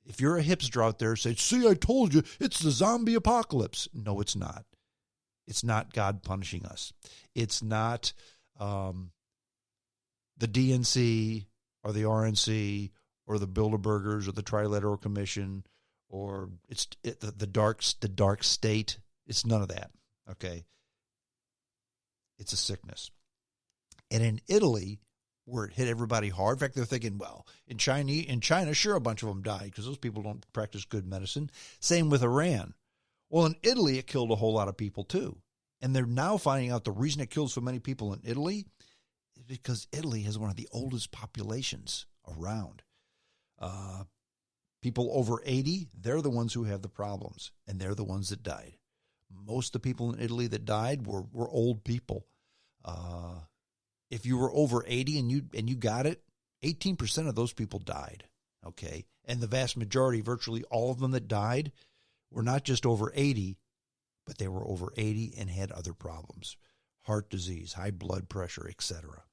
If you're a hipster out there, say, see, I told you, it's the zombie apocalypse. No, it's not. It's not God punishing us. It's not the DNC or the RNC or the Bilderbergers or the Trilateral Commission or the dark state. It's none of that, okay? It's a sickness. And in Italy, where it hit everybody hard, in fact, they're thinking, well, in China, sure, a bunch of them died because those people don't practice good medicine. Same with Iran. Well, in Italy, it killed a whole lot of people too. And they're now finding out the reason it killed so many people in Italy is because Italy has one of the oldest populations around. People over 80, they're the ones who have the problems, and they're the ones that died. Most of the people in Italy that died were old people. If you were over 80 and you got it, 18% of those people died, okay? And the vast majority, virtually all of them that died, were not just over 80, but they were over 80 and had other problems, heart disease, high blood pressure, etc.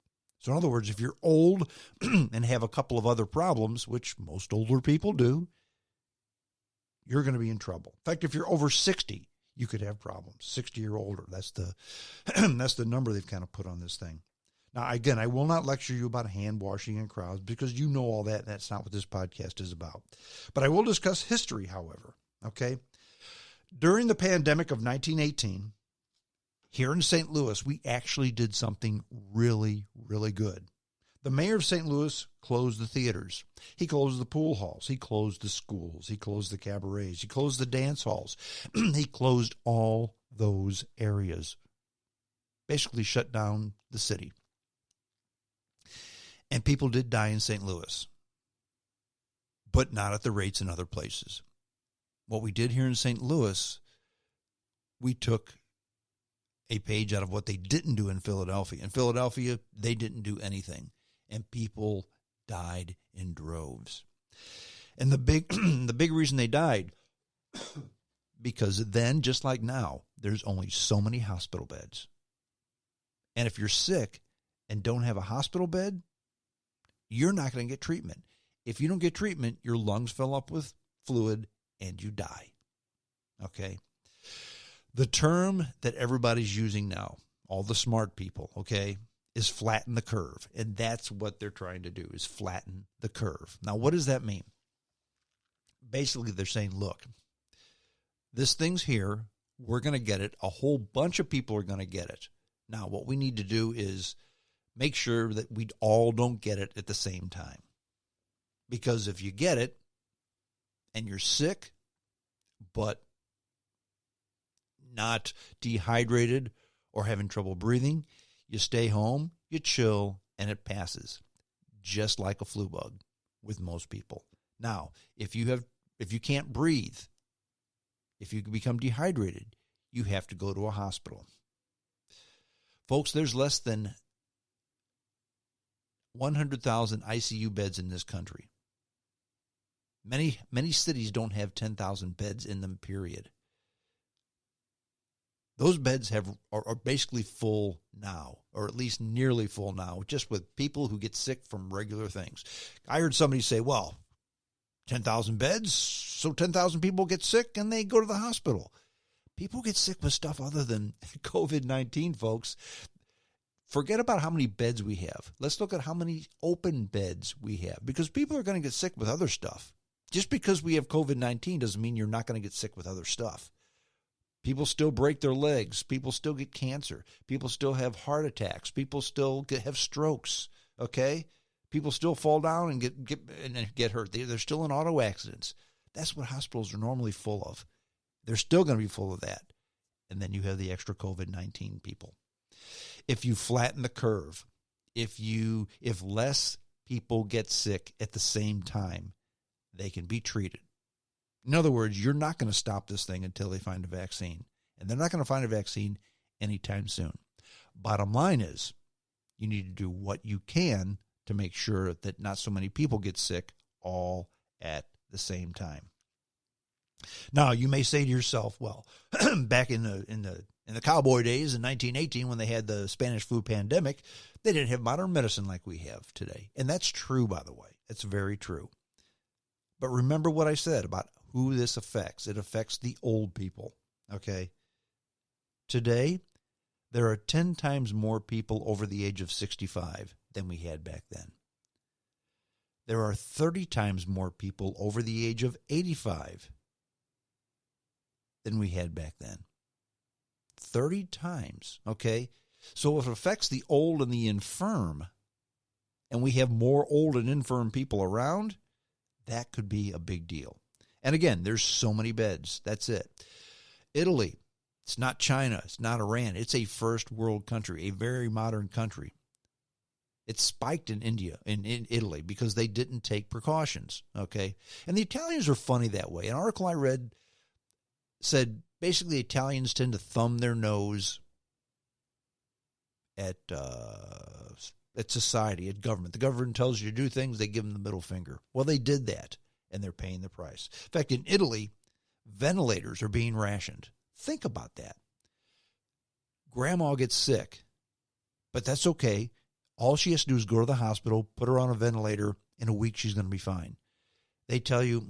So in other words, if you're old and have a couple of other problems, which most older people do, you're going to be in trouble. In fact, if you're over 60, you could have problems, 60 or older. That's the number they've kind of put on this thing. Now, again, I will not lecture you about hand washing in crowds because you know all that. That's not what this podcast is about. But I will discuss history, however, okay? During the pandemic of 1918, here in St. Louis, we actually did something really, really good. The mayor of St. Louis closed the theaters. He closed the pool halls. He closed the schools. He closed the cabarets. He closed the dance halls. He closed all those areas. Basically shut down the city. And people did die in St. Louis, but not at the rates in other places. What we did here in St. Louis, we took a page out of what they didn't do in Philadelphia. In Philadelphia, they didn't do anything, and people died in droves. And the big reason they died, because then, just like now, there's only so many hospital beds. And if you're sick and don't have a hospital bed, you're not going to get treatment. If you don't get treatment, your lungs fill up with fluid and you die. Okay? The term that everybody's using now, all the smart people, okay, is flatten the curve. And that's what they're trying to do, is flatten the curve. Now, what does that mean? Basically, they're saying, look, this thing's here. We're going to get it. A whole bunch of people are going to get it. Now, what we need to do is make sure that we all don't get it at the same time. Because if you get it and you're sick, but not dehydrated or having trouble breathing, you stay home, you chill, and it passes. Just like a flu bug with most people. Now, if you can't breathe, if you become dehydrated, you have to go to a hospital. Folks, there's less than 100,000 ICU beds in this country. Many cities don't have 10,000 beds in them, period. Those beds are basically full now, or at least nearly full now, just with people who get sick from regular things. I heard somebody say, well, 10,000 beds, so 10,000 people get sick and they go to the hospital. People get sick with stuff other than COVID-19, folks. Forget about how many beds we have. Let's look at how many open beds we have, because people are going to get sick with other stuff. Just because we have COVID-19 doesn't mean you're not going to get sick with other stuff. People still break their legs. People still get cancer. People still have heart attacks. People still have strokes, okay? People still fall down and get hurt. They're still in auto accidents. That's what hospitals are normally full of. They're still going to be full of that. And then you have the extra COVID-19 people. If you flatten the curve, if less people get sick at the same time, they can be treated. In other words, you're not going to stop this thing until they find a vaccine. And they're not going to find a vaccine anytime soon. Bottom line is, you need to do what you can to make sure that not so many people get sick all at the same time. Now, you may say to yourself, well, back in the cowboy days in 1918 when they had the Spanish flu pandemic, they didn't have modern medicine like we have today. And that's true, by the way. That's very true. But remember what I said about who this affects. It affects the old people, okay? Today, there are 10 times more people over the age of 65 than we had back then. There are 30 times more people over the age of 85 than we had back then. 30 times, okay? So if it affects the old and the infirm, and we have more old and infirm people around, that could be a big deal. And again, there's so many beds. That's it. Italy, it's not China. It's not Iran. It's a first world country, a very modern country. It spiked in India, in Italy, because they didn't take precautions, okay? And the Italians are funny that way. An article I read said basically Italians tend to thumb their nose at society, at government. The government tells you to do things, they give them the middle finger. Well, they did that, and they're paying the price. In fact, in Italy, ventilators are being rationed. Think about that. Grandma gets sick, but that's okay. All she has to do is go to the hospital, put her on a ventilator. In a week, she's going to be fine. They tell you,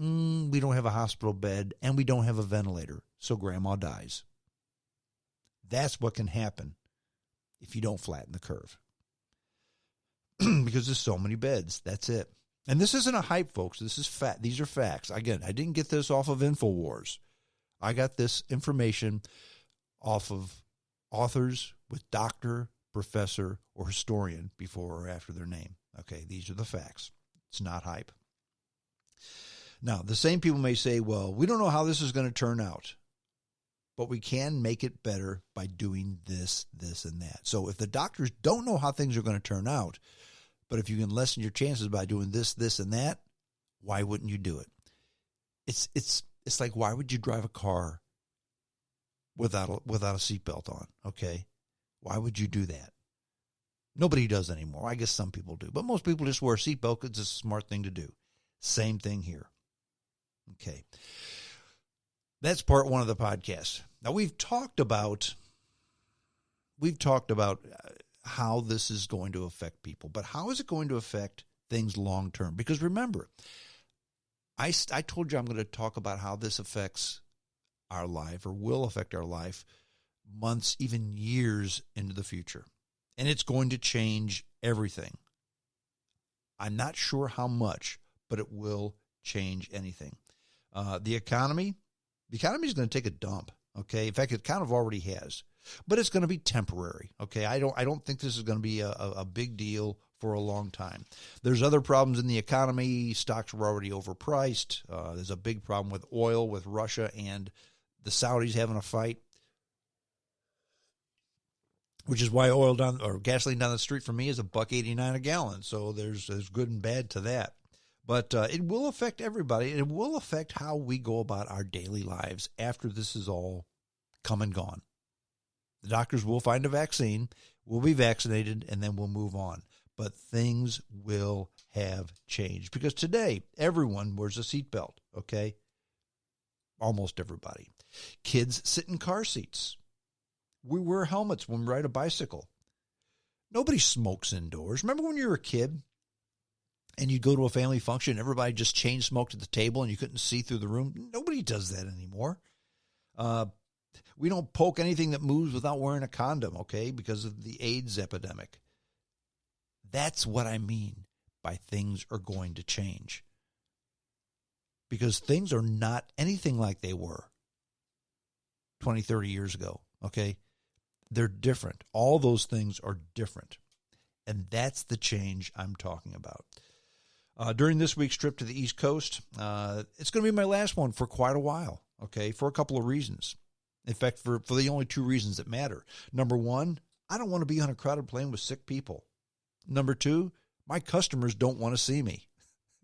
we don't have a hospital bed, and we don't have a ventilator, so grandma dies. That's what can happen if you don't flatten the curve. Because there's so many beds. That's it. And this isn't a hype, folks. This is fact. These are facts. Again, I didn't get this off of InfoWars. I got this information off of authors with doctor, professor, or historian before or after their name. Okay, these are the facts. It's not hype. Now, the same people may say, well, we don't know how this is going to turn out, but we can make it better by doing this, this, and that. So if the doctors don't know how things are going to turn out, but if you can lessen your chances by doing this, this, and that, why wouldn't you do it? It's like, why would you drive a car without a seatbelt on? Okay, why would you do that? Nobody does anymore. I guess some people do, but most people just wear a seatbelt because it's a smart thing to do. Same thing here. Okay, that's part one of the podcast. Now we've talked about how this is going to affect people, but how is it going to affect things long term? Because remember, I told you I'm going to talk about how this affects our life or will affect our life months, even years into the future. And it's going to change everything. I'm not sure how much, but it will change anything. The economy is going to take a dump. Okay. In fact, it kind of already has, but it's going to be temporary. Okay. I don't think this is going to be a big deal for a long time. There's other problems in the economy. Stocks were already overpriced. There's a big problem with oil, with Russia and the Saudis having a fight, which is why gasoline down the street for me is $1.89 a gallon. So there's good and bad to that. But it will affect everybody, and it will affect how we go about our daily lives after this is all come and gone. The doctors will find a vaccine, we'll be vaccinated, and then we'll move on. But things will have changed because today everyone wears a seatbelt, okay? Almost everybody. Kids sit in car seats. We wear helmets when we ride a bicycle. Nobody smokes indoors. Remember when you were a kid and you'd go to a family function, everybody just chain smoked at the table and you couldn't see through the room? Nobody does that anymore. We don't poke anything that moves without wearing a condom, okay, because of the AIDS epidemic. That's what I mean by things are going to change. Because things are not anything like they were 20, 30 years ago, okay? They're different. All those things are different. And that's the change I'm talking about. During this week's trip to the East Coast, it's going to be my last one for quite a while, okay, for a couple of reasons. In fact, for the only two reasons that matter. Number one, I don't want to be on a crowded plane with sick people. Number two, my customers don't want to see me.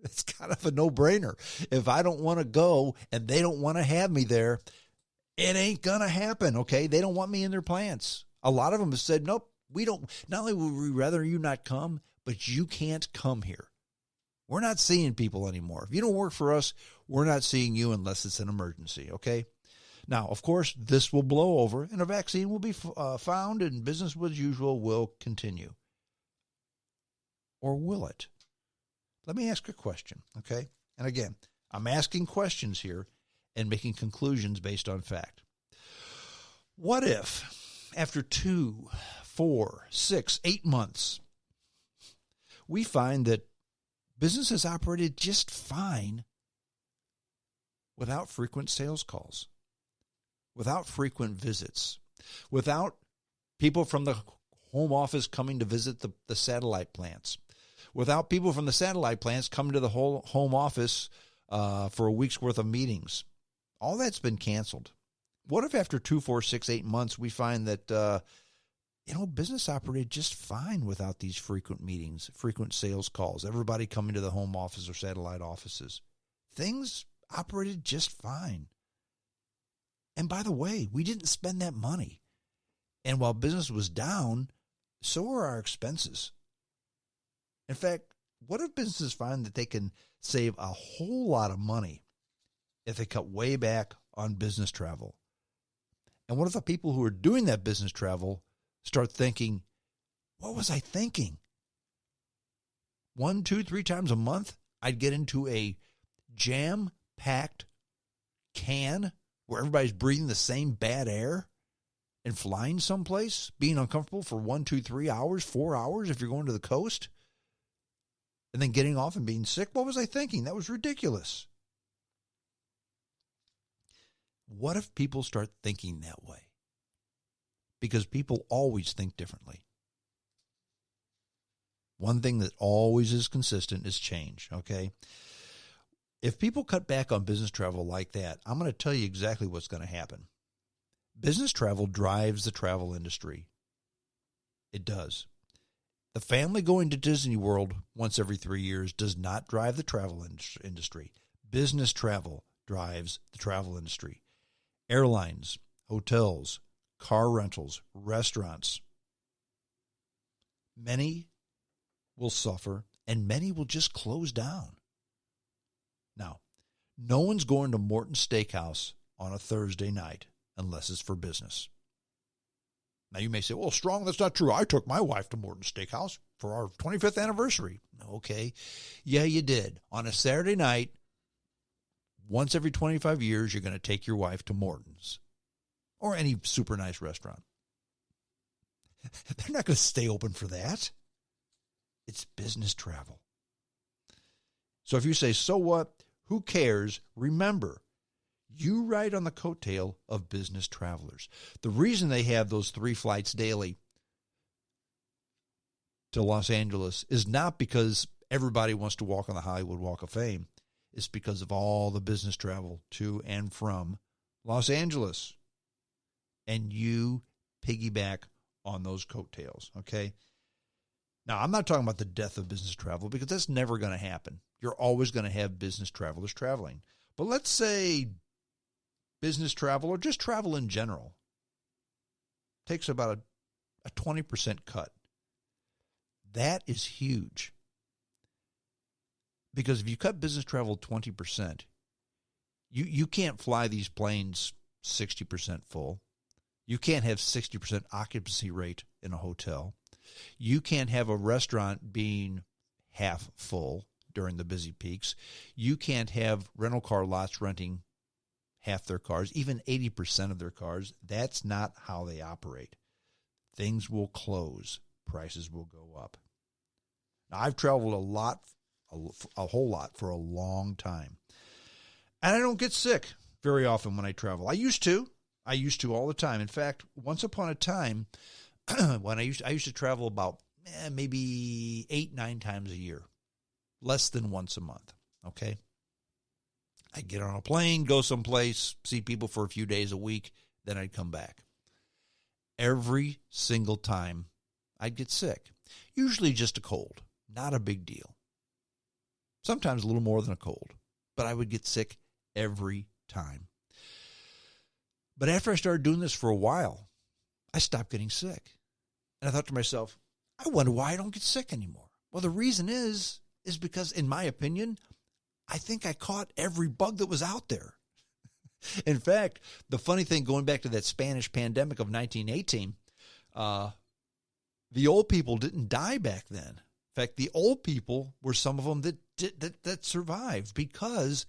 It's kind of a no-brainer. If I don't want to go and they don't want to have me there, it ain't going to happen, okay? They don't want me in their plants. A lot of them have said, nope, we don't. Not only would we rather you not come, but you can't come here. We're not seeing people anymore. If you don't work for us, we're not seeing you unless it's an emergency, okay? Now, of course, this will blow over and a vaccine will be found and business as usual will continue. Or will it? Let me ask a question, okay? And again, I'm asking questions here and making conclusions based on fact. What if after 2, 4, 6, 8 months, we find that business has operated just fine without frequent sales calls, without frequent visits, without people from the home office coming to visit the satellite plants, without people from the satellite plants coming to the whole home office for a week's worth of meetings? All that's been canceled. What if after 2, 4, 6, 8 months, we find that, business operated just fine without these frequent meetings, frequent sales calls, everybody coming to the home office or satellite offices? Things operated just fine. And by the way, we didn't spend that money. And while business was down, so were our expenses. In fact, what if businesses find that they can save a whole lot of money if they cut way back on business travel? And what if the people who are doing that business travel start thinking, what was I thinking? 1, 2, 3 times a month, I'd get into a jam-packed can where everybody's breathing the same bad air and flying someplace, being uncomfortable for 1, 2, 3 hours, 4 hours if you're going to the coast, and then getting off and being sick. What was I thinking? That was ridiculous. What if people start thinking that way? Because people always think differently. One thing that always is consistent is change, okay? If people cut back on business travel like that, I'm going to tell you exactly what's going to happen. Business travel drives the travel industry. It does. The family going to Disney World once every 3 years does not drive the travel industry. Business travel drives the travel industry. Airlines, hotels, car rentals, restaurants. Many will suffer and many will just close down. Now, no one's going to Morton's Steakhouse on a Thursday night unless it's for business. Now, you may say, well, Strong, that's not true. I took my wife to Morton's Steakhouse for our 25th anniversary. Okay. Yeah, you did. On a Saturday night, once every 25 years, you're going to take your wife to Morton's or any super nice restaurant. They're not going to stay open for that. It's business travel. So if you say, so what? Who cares? Remember, you ride on the coattail of business travelers. The reason they have those 3 flights daily to Los Angeles is not because everybody wants to walk on the Hollywood Walk of Fame. It's because of all the business travel to and from Los Angeles. And you piggyback on those coattails, okay? Now, I'm not talking about the death of business travel because that's never going to happen. You're always going to have business travelers traveling. But let's say business travel or just travel in general takes about a 20% cut. That is huge. Because if you cut business travel 20%, you can't fly these planes 60% full. You can't have 60% occupancy rate in a hotel. You can't have a restaurant being half full during the busy peaks. You can't have rental car lots renting half their cars, even 80% of their cars. That's not how they operate. Things will close. Prices will go up. Now, I've traveled a whole lot for a long time. And I don't get sick very often when I travel. I used to all the time. In fact, once upon a time, when I used to travel about maybe 8, 9 times a year, less than once a month, okay? I'd get on a plane, go someplace, see people for a few days a week, then I'd come back. Every single time I'd get sick, usually just a cold, not a big deal. Sometimes a little more than a cold, but I would get sick every time. But after I started doing this for a while, I stopped getting sick. And I thought to myself, I wonder why I don't get sick anymore. Well, the reason is because, in my opinion, I think I caught every bug that was out there. In fact, the funny thing, going back to that Spanish pandemic of 1918, the old people didn't die back then. In fact, the old people were some of them that survived because